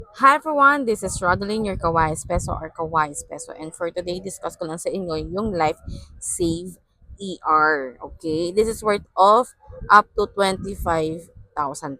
Hi everyone, this is Rodeline, your Kawais Peso or Kawais Peso. And for today, discuss ko lang sa inyo yung Life Save ER. Okay? This is worth of up to 25,000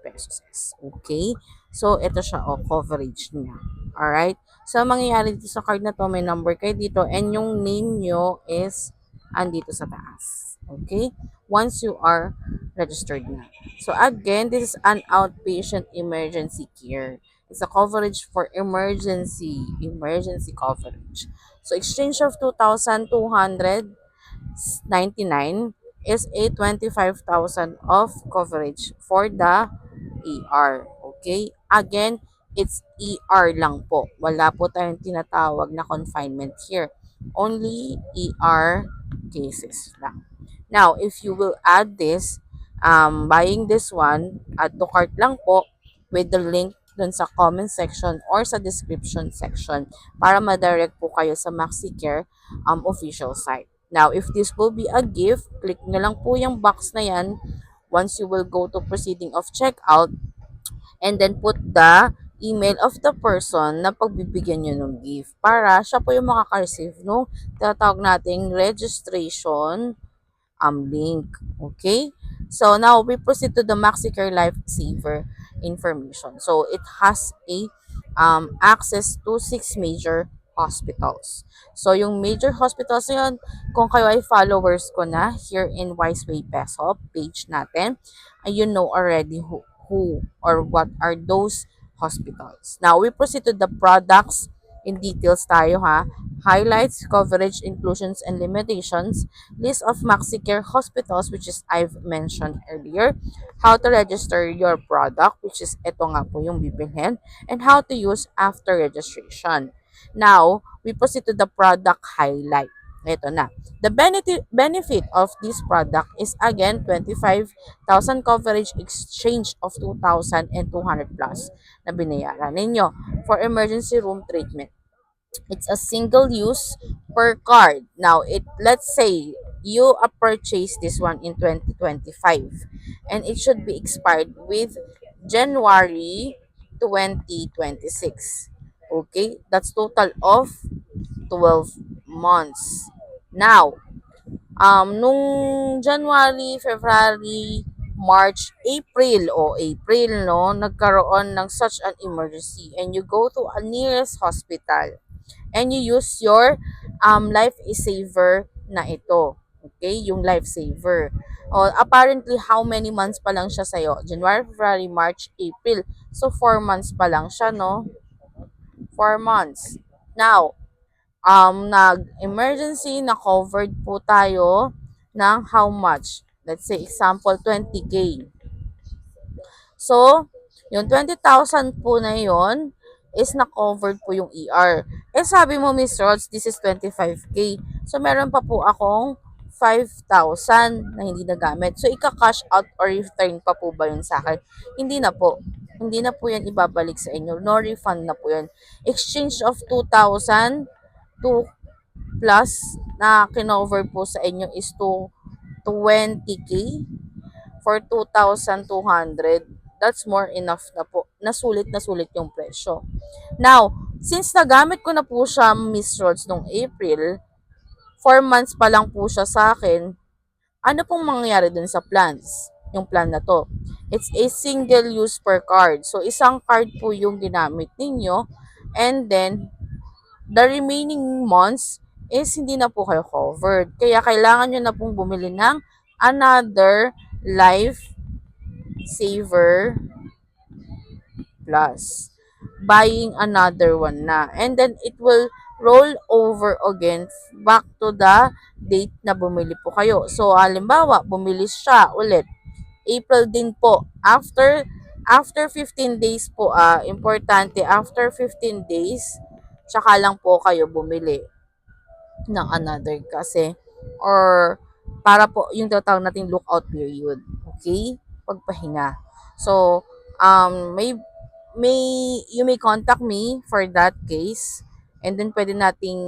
pesos. Okay? So, ito siya, coverage niya. Alright? So, mangyayari dito sa card na to, may number kayo dito and yung name nyo is andito sa taas. Okay? Once you are registered na. So, again, this is an outpatient emergency care. It's a coverage for emergency coverage. So exchange of 2,299 is a 25,000 of coverage for the ER. Okay? Again, it's ER lang po. Wala po tayong tinatawag na confinement here. Only ER cases lang. Now, if you will add this, buying this one, add to cart lang po with the link dun sa comment section or sa description section para ma-direct po kayo sa MaxiCare official site. Now, if this will be a gift, click nyo lang po yung box na yan once you will go to proceeding of checkout and then put the email of the person na pagbibigyan nyo ng gift para siya po yung makaka-receive no tinatawag nating registration link. Okay? So now we proceed to the MaxiCare Lifesaver information. So it has a access to 6 major hospitals. So yung major hospitals na yun, kung kayo ay followers ko na here in Wiseway Peso page natin, you know already who or what are those hospitals. Now we proceed to the products in details tayo ha. Highlights, coverage, inclusions, and limitations, list of MaxiCare hospitals, which is I've mentioned earlier, how to register your product, which is ito nga po yung bibilhin, and how to use after registration. Now, we proceed to the product highlight. Ito na. The benefit of this product is again 25,000 coverage exchange of 2,200 plus na binayaran ninyo for emergency room treatment. It's a single use per card. Now, let's say you purchase this one in 2025 and it should be expired with January 2026. Okay? That's total of 12 months. Now, nung January, February, March, April no, nagkaroon ng such an emergency and you go to a nearest hospital and you use your life saver na ito. Okay, yung life saver. Apparently, how many months pa lang siya sa'yo? January, February, March, April. So, 4 months pa lang siya, no? 4 months. Now, nag-emergency na covered po tayo ng how much? Let's say, example, 20K. So, yung 20,000 po na yon is na-covered po yung ER. Eh sabi mo, Miss Rods, this is 25K. So, meron pa po akong 5,000 na hindi nagamit. So, ika-cash out or return pa po ba yun sa akin? Hindi na po. Hindi na po yan ibabalik sa inyo. No refund na po yan. Exchange of 2,000 to plus na kinover po sa inyo is to 20K for 2,200. That's more enough na po. Na sulit yung presyo. Now, since nagamit ko na po siya, Miss Rods, nung April, 4 months pa lang po siya sa akin, ano pong mangyayari dun sa plans? Yung plan na to. It's a single use per card. So, isang card po yung ginamit ninyo. And then, the remaining months is hindi na po kayo covered. Kaya kailangan nyo na pong bumili ng another life saver plus buying another one na. And then it will roll over again back to the date na bumili po kayo. So, halimbawa, bumili siya ulit. April din po. After 15 days po, importante, after 15 days, tsaka lang po kayo bumili ng another kasi or para po yung tatawag nating lookout period. Okay? Pagpahinga. So, may you may contact me for that case and then pwede nating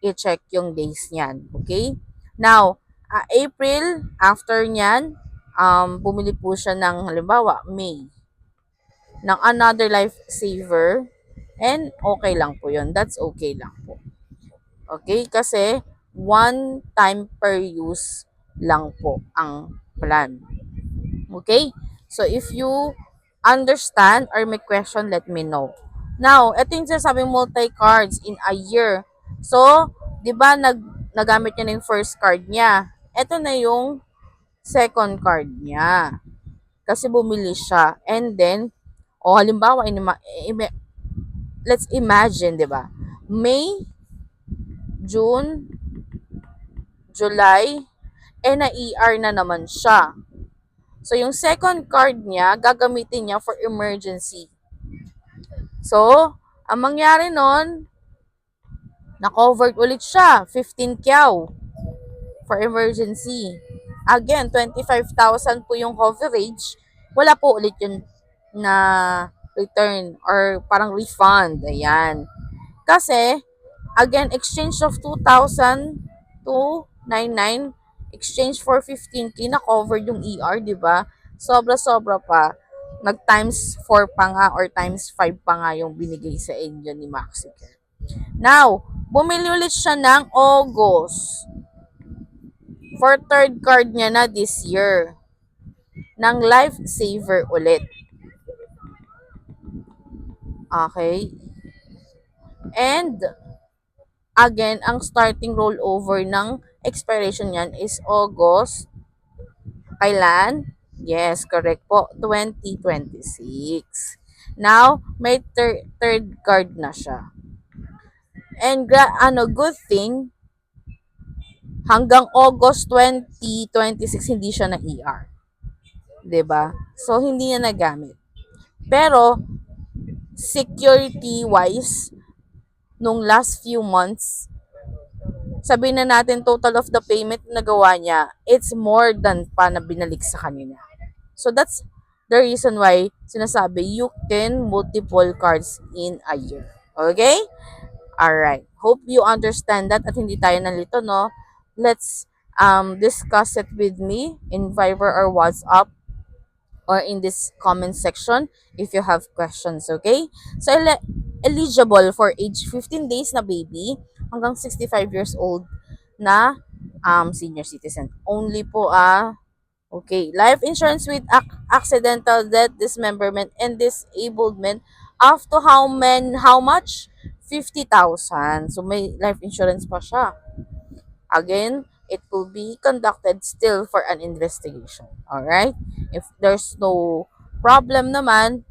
i-check yung days niyan. Okay? Now, April, after niyan, bumili po siya ng halimbawa, May, ng another life saver And okay lang po yun. That's okay lang po. Okay? Kasi one time per use lang po ang plan. Okay? So, if you understand or may question, let me know. Now, ito yung sinasabing multi-cards in a year. So, di ba nagamit niya na yung first card niya. Ito na yung second card niya. Kasi bumili siya. And then, o halimbawa, let's imagine, di ba? May, June, July, na-ER na naman siya. So, yung second card niya, gagamitin niya for emergency. So, ang mangyari nun, na-covered ulit siya, 15 kyaw for emergency. Again, 25,000 po yung coverage. Wala po ulit yun na return or parang refund. Ayan. Kasi, again, exchange of 2,000 to 99, exchange for 15K na covered yung ER, di ba? Sobra-sobra pa. Nag times 4 pa nga or times 5 pa nga yung binigay sa inyo ni Maxicare. Now, bumili ulit siya ng August for third card niya na this year ng Lifesaver ulit. Okay? And again, ang starting rollover ng expiration niyan is August. Kailan? Yes, correct po. 2026. Now, may third card na siya. And good thing, hanggang August 2026 hindi siya na ER. 'Di ba? So, hindi niya nagamit. Pero, security-wise, nung last few months, sabihin na natin total of the payment na gawa niya, it's more than pa na binalik sa kanila. So that's the reason why sinasabi you can multiple cards in a year. Okay? Alright. Hope you understand that at hindi tayo nalito, no? Let's discuss it with me in Viber or WhatsApp or in this comment section if you have questions, okay? So, eligible for age 15 days na baby hanggang 65 years old na senior citizen. Only po okay, life insurance with accidental death, dismemberment, and disablement up to how much? 50,000. So, may life insurance pa siya. Again, it will be conducted still for an investigation. Alright? If there's no problem naman,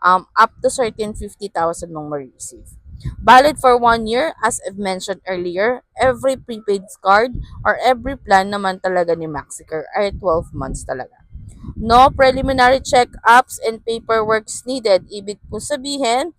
up to certain 50,000 mong ma-receive. Valid for 1 year, as I've mentioned earlier, every prepaid card or every plan naman talaga ni Maxicare ay 12 months talaga. No preliminary check-ups and paperwork needed. Ibig po sabihin,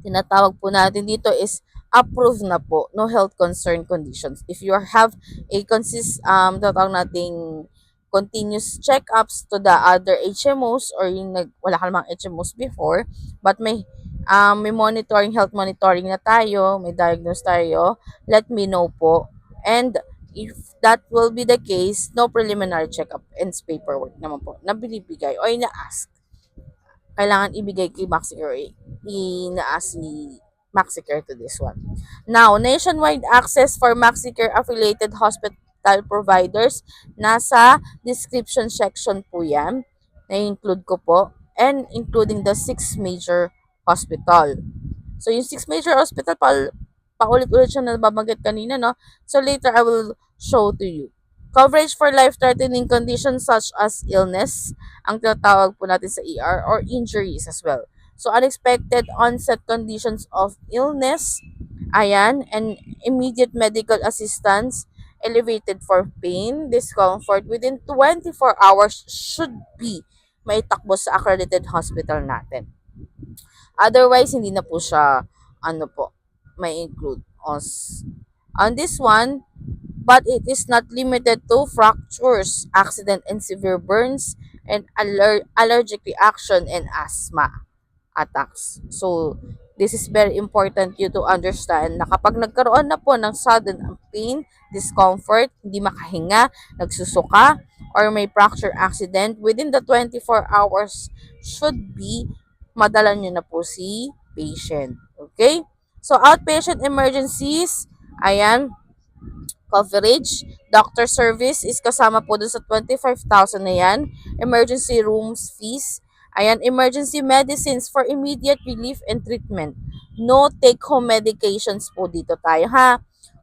tinatawag po natin dito is approved na po, no health concern conditions. If you have a tatawag nating continuous checkups to the other HMOs or yung wala ka namang HMOs before, but may monitoring, health monitoring na tayo, may diagnose tayo, let me know po. And if that will be the case, no preliminary checkup and paperwork naman po na binibigay o ina-ask, kailangan ibigay kay Maxicare, inaas si Maxicare to this one. Now, nationwide access for Maxicare affiliated hospital providers, nasa description section po yan, na-include ko po, and including the 6 major hospital. So, yung 6 major hospital, paulit-ulit siya na babanggit kanina, no? So, later I will show to you. Coverage for life-threatening conditions such as illness, ang tinatawag po natin sa ER, or injuries as well. So, unexpected onset conditions of illness, ayan, and immediate medical assistance, elevated for pain, discomfort within 24 hours should be maitakbo sa accredited hospital natin. Otherwise, hindi na po siya, may include. On this one, but it is not limited to fractures, accident and severe burns, and allergic reaction and asthma attacks. So, this is very important you to understand na kapag nagkaroon na po ng sudden pain, discomfort, hindi makahinga, nagsusuka, or may fracture accident, within the 24 hours should be madala nyo na po si patient. Okay? So, outpatient emergencies, ayan, coverage. Doctor service is kasama po dun sa 25,000 na yan. Emergency rooms fees. Ayan, emergency medicines for immediate relief and treatment. No take-home medications po dito tayo ha.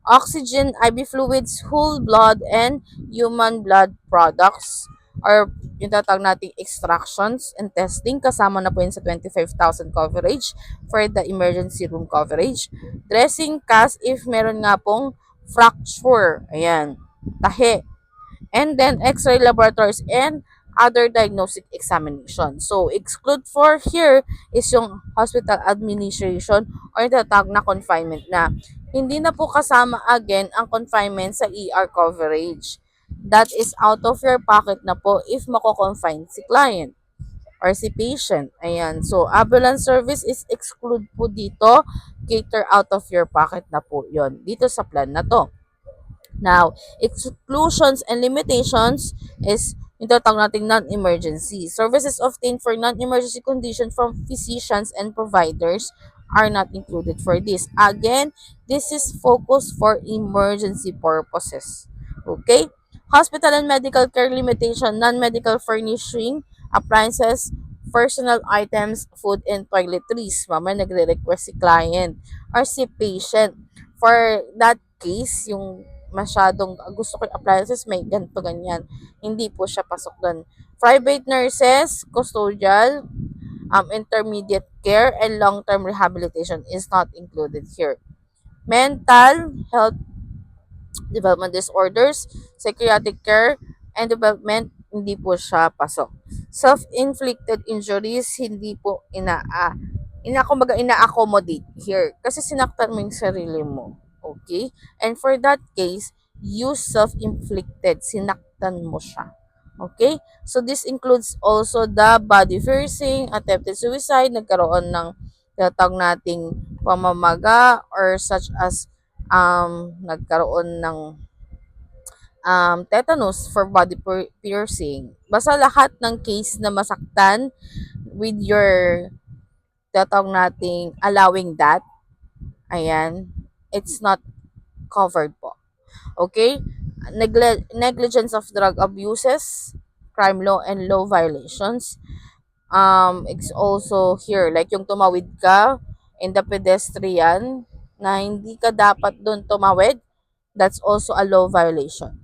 Oxygen, IV fluids, whole blood, and human blood products or yung tatawag nating extractions and testing. Kasama na po yun sa 25,000 coverage for the emergency room coverage. Dressing cast if meron nga pong fracture, ayan, tahi, and then X-ray laboratories and other diagnostic examination. So, exclude for here is yung hospital administration or yung tatawag na confinement na. Hindi na po kasama again ang confinement sa ER coverage. That is out of your pocket na po if mako-confine si client or si patient. Ayan. So, ambulance service is exclude po dito. Cater out of your pocket na po yon dito sa plan na to. Now, exclusions and limitations is yung tatawag nating non-emergency. Services obtained for non-emergency condition from physicians and providers are not included for this. Again, this is focused for emergency purposes. Okay? Hospital and medical care limitation, non-medical furnishing, appliances, personal items, food, and toiletries. Mama, nagre-request si client or si patient. For that case, yung masyadong gusto ko yung appliances, may ganito, ganyan. Hindi po siya pasok doon. Private nurses, custodial, intermediate care, and long-term rehabilitation is not included here. Mental health development disorders, psychiatric care, and development, hindi po siya pasok. Self-inflicted injuries, hindi po ina-accommodate here. Kasi sinaktan mo yung sarili mo. Okay? And for that case, use self-inflicted. Sinaktan mo siya. Okay? So, this includes also the body piercing, attempted suicide, nagkaroon ng tatawag nating pamamaga or such as nagkaroon ng tetanus for body piercing. Basta lahat ng case na masaktan with your tatawag nating allowing that, ayan, it's not covered po. Okay? Negligence of drug abuses, crime law, and law violations. It's also here, like yung tumawid ka in the pedestrian na hindi ka dapat doon tumawid, that's also a law violation.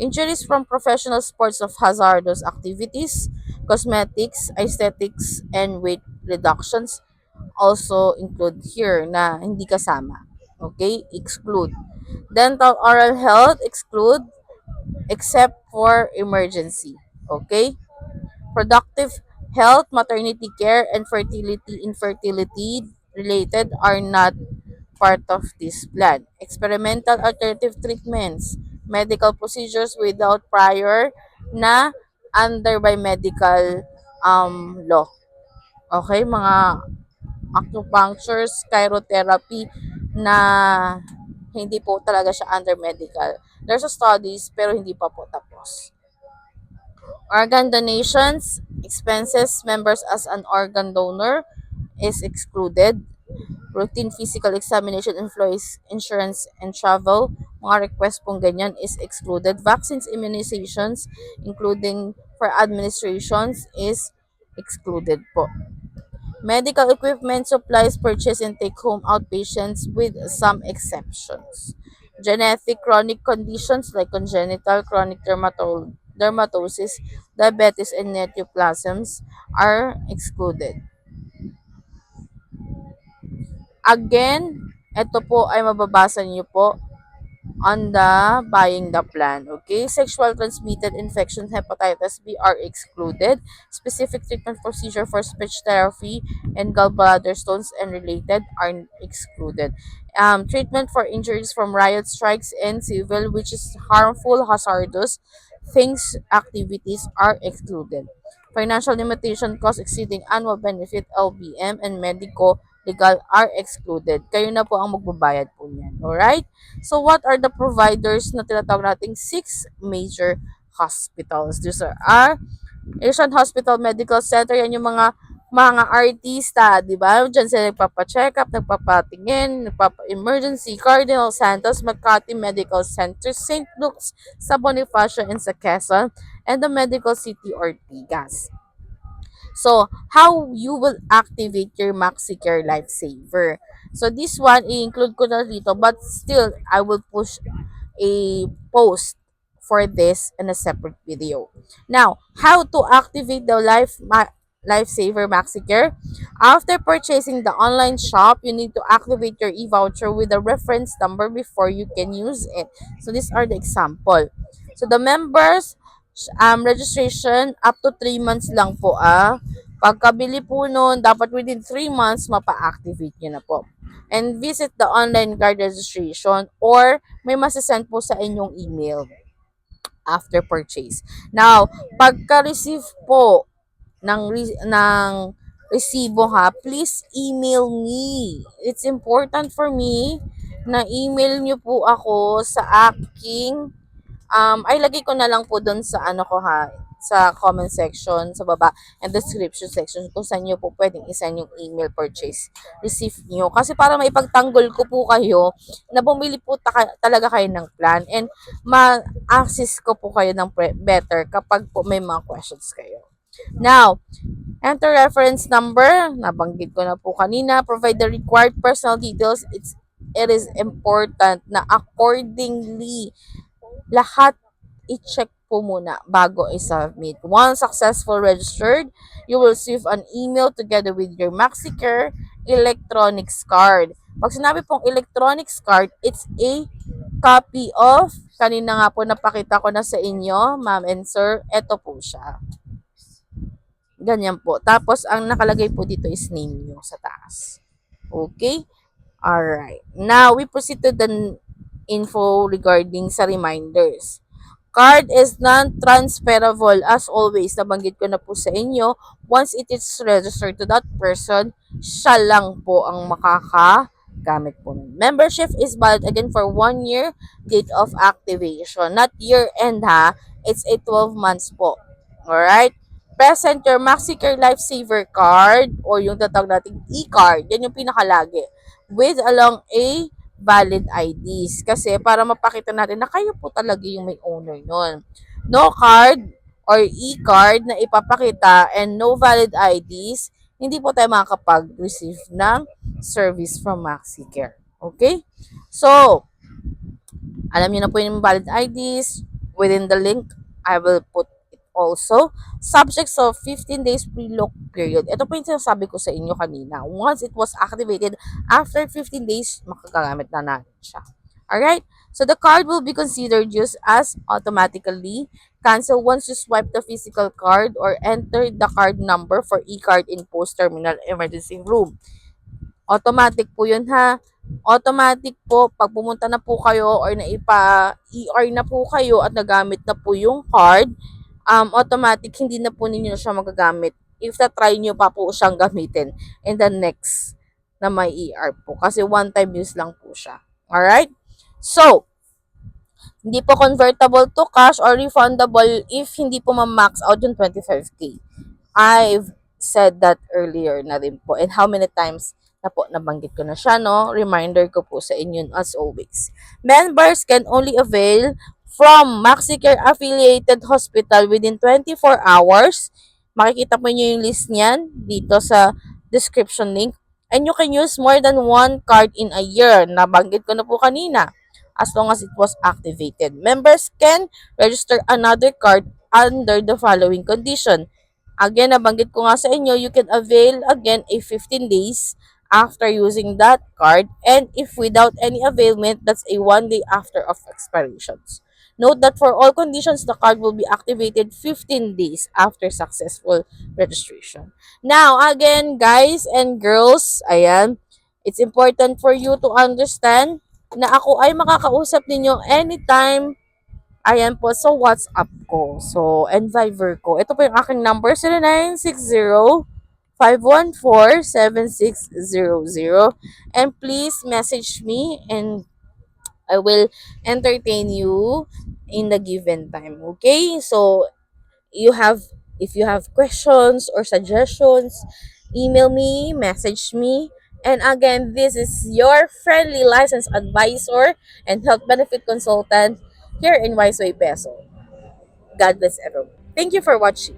Injuries from professional sports of hazardous activities, cosmetics, aesthetics, and weight reductions also include here na hindi kasama. Okay? Exclude. Dental oral health, exclude except for emergency. Okay? Productive health, maternity care, and fertility, infertility related are not part of this plan. Experimental alternative treatments, medical procedures without prior na under by medical law. Okay, mga acupuncture, chirotherapy na hindi po talaga siya under medical. There's a studies pero hindi pa po tapos. Organ donations, expenses, members as an organ donor is excluded. Routine physical examination, employees insurance and travel, mga request pong ganyan is excluded. Vaccines, immunizations, including for administrations is excluded po. Medical equipment, supplies, purchase, and take-home outpatients with some exceptions. Genetic chronic conditions like congenital chronic dermatosis, diabetes, and neoplasms are excluded. Again, ito po ay mababasa niyo po on the buying the plan. Okay, sexual transmitted infections, hepatitis B are excluded. Specific treatment procedure for speech therapy and gallbladder stones and related are excluded. Treatment for injuries from riot strikes and civil, which is harmful, hazardous things, activities are excluded. Financial limitation, cost exceeding annual benefit, LBM, and medico legal are excluded. Kayo na po ang magbabayad po niyan. Alright? So, what are the providers na tinatawag nating 6 major hospitals? These are Asian Hospital Medical Center. Yan yung mga mga artista, di ba? Diyan sila nagpapa-check up, nagpapatingin, nagpapa-emergency, Cardinal Santos, Makati Medical Center, St. Luke's sa Bonifacio and sa Quezon, and the Medical City Ortigas. So, how you will activate your MaxiCare Lifesaver. So, this one, i-include ko na dito, but still, I will push a post for this in a separate video. Now, how to activate the Lifesaver MaxiCare? After purchasing the online shop, you need to activate your e-voucher with a reference number before you can use it. So, these are the example. So, the members registration up to 3 months lang po Pagkabili po nun, dapat within 3 months, mapa-activate nyo na po. And visit the online card registration or may masasend po sa inyong email after purchase. Now, pagka-receive po ng resibo please email me. It's important for me na email nyo po ako sa aking ay lagay ko na lang po doon sa ano ko sa comment section sa baba and description section kung saan nyo po pwedeng isend yung email purchase receipt nyo. Kasi para maipagtanggol ko po kayo na bumili po talaga kayo ng plan and ma-access ko po kayo ng better kapag po may mga questions kayo. Now, enter reference number. Nabanggit ko na po kanina. Provide the required personal details. It is important na accordingly lahat i-check po muna bago i-submit. Once successful registered, you will receive an email together with your MaxiCare electronics card. Pag sinabi pong electronics card, it's a copy of, kanina nga po napakita ko na sa inyo, ma'am and sir, ito po siya. Ganyan po. Tapos, ang nakalagay po dito is name nyo sa taas. Okay? Alright. Now, we proceed to the info regarding sa reminders. Card is non-transferable as always. Nabanggit ko na po sa inyo. Once it is registered to that person, siya lang po ang makakagamit po. Membership is valid again for 1 year date of activation. Not year-end It's a 12 months po. Alright? Present your MaxiCare Lifesaver card or yung tatawag nating e-card. Yan yung pinakalagi. With along a valid IDs. Kasi para mapakita natin na kayo po talaga yung may owner nun. No card or e-card na ipapakita and no valid IDs, hindi po tayo makakapag-receive ng service from MaxiCare. Okay? So, alam niyo na po yung valid IDs. Within the link, I will put it also. Subjects of 15 days pre-lock period. Ito po yung sinasabi ko sa inyo kanina. Once it was activated, after 15 days, makagamit na natin siya. Alright? So, the card will be considered used as automatically cancel once you swipe the physical card or enter the card number for e-card in post-terminal emergency room. Automatic po yun automatic po pag pumunta na po kayo or naipa-ER na po kayo at nagamit na po yung card, automatic hindi na po ninyo siya magagamit if na-try nyo pa po siyang gamitin in the next na may ER po kasi one time use lang po siya. Alright? So, hindi po convertible to cash or refundable if hindi po ma-max out yung 25K. I've said that earlier na rin po. And how many times na po nabanggit ko na siya, no? Reminder ko po sa inyo as always. Members can only avail from MaxiCare affiliated hospital within 24 hours. Makikita po niyo yung list niyan dito sa description link. And you can use more than one card in a year. Nabanggit ko na po kanina as long as it was activated. Members can register another card under the following condition. Again, nabanggit ko nga sa inyo, you can avail again a 15 days after using that card, and if without any availment, that's a 1 day after of expirations. Note that for all conditions, the card will be activated 15 days after successful registration. Now, again, guys and girls, ayan, it's important for you to understand na ako ay makakausap ninyo anytime. Ayan po, so WhatsApp ko. So, and Viber ko. Ito po yung aking number, 0960-514-7600. And please message me and I will entertain you in the given time. Okay? So, if you have questions or suggestions, email me, message me. And again, this is your friendly licensed advisor and health benefit consultant here in Wiseway Peso. God bless everyone. Thank you for watching.